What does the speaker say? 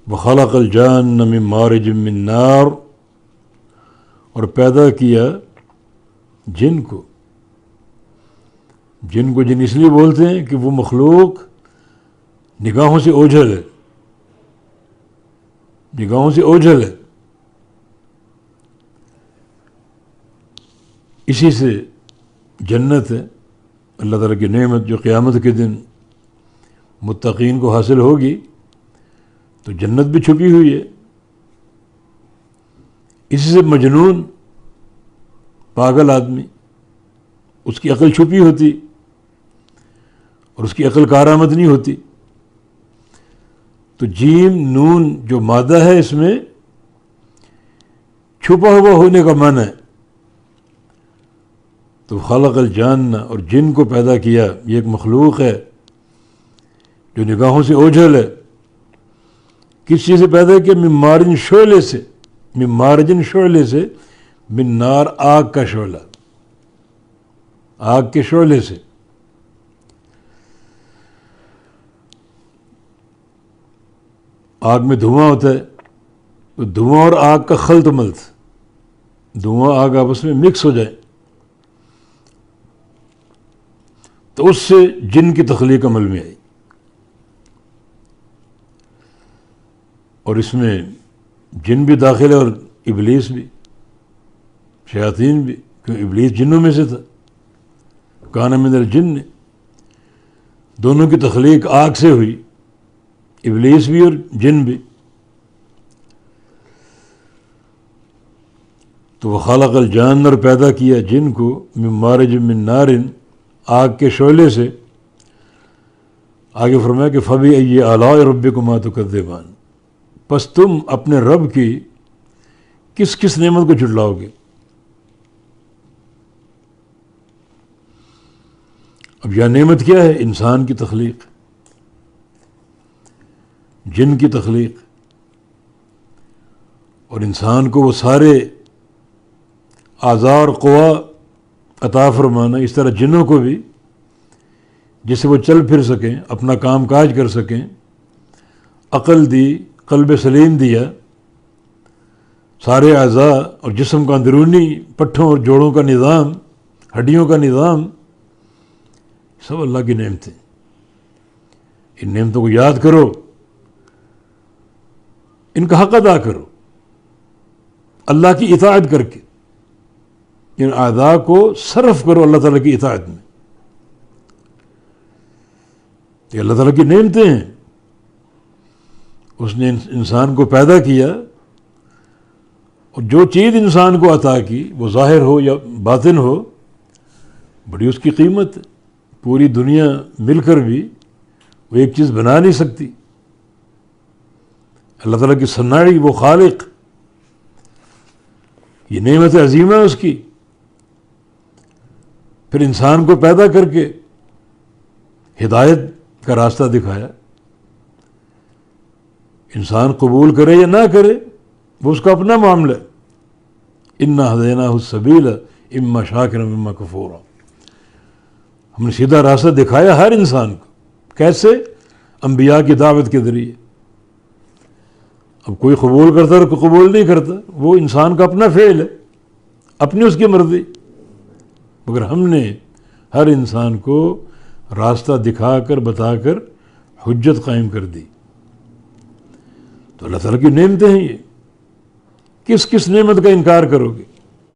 وخلق الجان من مارج من نار، اور پیدا کیا جن کو جن اس لیے بولتے ہیں کہ وہ مخلوق نگاہوں سے اوجھل ہے، نگاہوں سے اوجھل ہے. اسی سے جنت ہے اللہ تعالیٰ کی نعمت جو قیامت کے دن متقین کو حاصل ہوگی، تو جنت بھی چھپی ہوئی ہے. اسی سے مجنون پاگل آدمی، اس کی عقل چھپی ہوتی اور اس کی عقل کارآمد نہیں ہوتی. تو جیم نون جو مادہ ہے اس میں چھپا ہوا ہونے کا معنی ہے. تو خلق الجان، اور جن کو پیدا کیا، یہ ایک مخلوق ہے جو نگاہوں سے اوجھل ہے. کس چیز سے پیدا کیا؟ من مارجن شعلے سے، من مارجن شعلے سے، من نار آگ کا شعلہ، آگ کے شعلے سے. آگ میں دھواں ہوتا ہے، تو دھواں اور آگ کا خلط ملط، دھواں آگ آپس میں مکس ہو جائے، تو اس سے جن کی تخلیق عمل میں آئی. اور اس میں جن بھی داخل ہے اور ابلیس بھی، شیاطین بھی، کیونکہ ابلیس جنوں میں سے تھا. کان من الجن، دونوں کی تخلیق آگ سے ہوئی، ابلیس بھی اور جن بھی. تو وہ خلق الجان، اور پیدا کیا جن کو من مارج من نار، آگ کے شعلے سے. آگے فرمایا کہ فبأي آلاء ربكما تكذبان، پس تم اپنے رب کی کس کس نعمت کو جھٹلاؤ گے. اب یہ نعمت کیا ہے؟ انسان کی تخلیق، جن کی تخلیق، اور انسان کو وہ سارے اعضاء اور قوا عطا فرمانا. اس طرح جنوں کو بھی، جس سے وہ چل پھر سکیں، اپنا کام کاج کر سکیں. عقل دی، قلب سلیم دیا، سارے اعضاء اور جسم کا اندرونی پٹھوں اور جوڑوں کا نظام، ہڈیوں کا نظام، سب اللہ کی نعمتیں. ان نعمتوں کو یاد کرو، ان کا حق ادا کرو اللہ کی اطاعت کر کے. ان اعضاء کو صرف کرو اللہ تعالیٰ کی اطاعت میں. یہ اللہ تعالیٰ کی نعمتیں ہیں. اس نے انسان کو پیدا کیا، اور جو چیز انسان کو عطا کی، وہ ظاہر ہو یا باطن ہو، بڑی اس کی قیمت ہے. پوری دنیا مل کر بھی وہ ایک چیز بنا نہیں سکتی. اللہ تعالیٰ کی صناعی، وہ خالق، یہ نعمت عظیمہ ہے اس کی. پھر انسان کو پیدا کر کے ہدایت کا راستہ دکھایا. انسان قبول کرے یا نہ کرے وہ اس کا اپنا معاملہ ہے. انا ہدیناہ السبیل اما شاکرا اما کفورا. ہم نے سیدھا راستہ دکھایا ہر انسان کو. کیسے؟ انبیاء کی دعوت کے ذریعے. اب کوئی قبول کرتا اور کوئی قبول نہیں کرتا، وہ انسان کا اپنا فعل ہے، اپنی اس کی مرضی. مگر ہم نے ہر انسان کو راستہ دکھا کر، بتا کر حجت قائم کر دی. تو اللہ تعالیٰ کی نعمتیں ہیں یہ. کس کس نعمت کا انکار کرو گے؟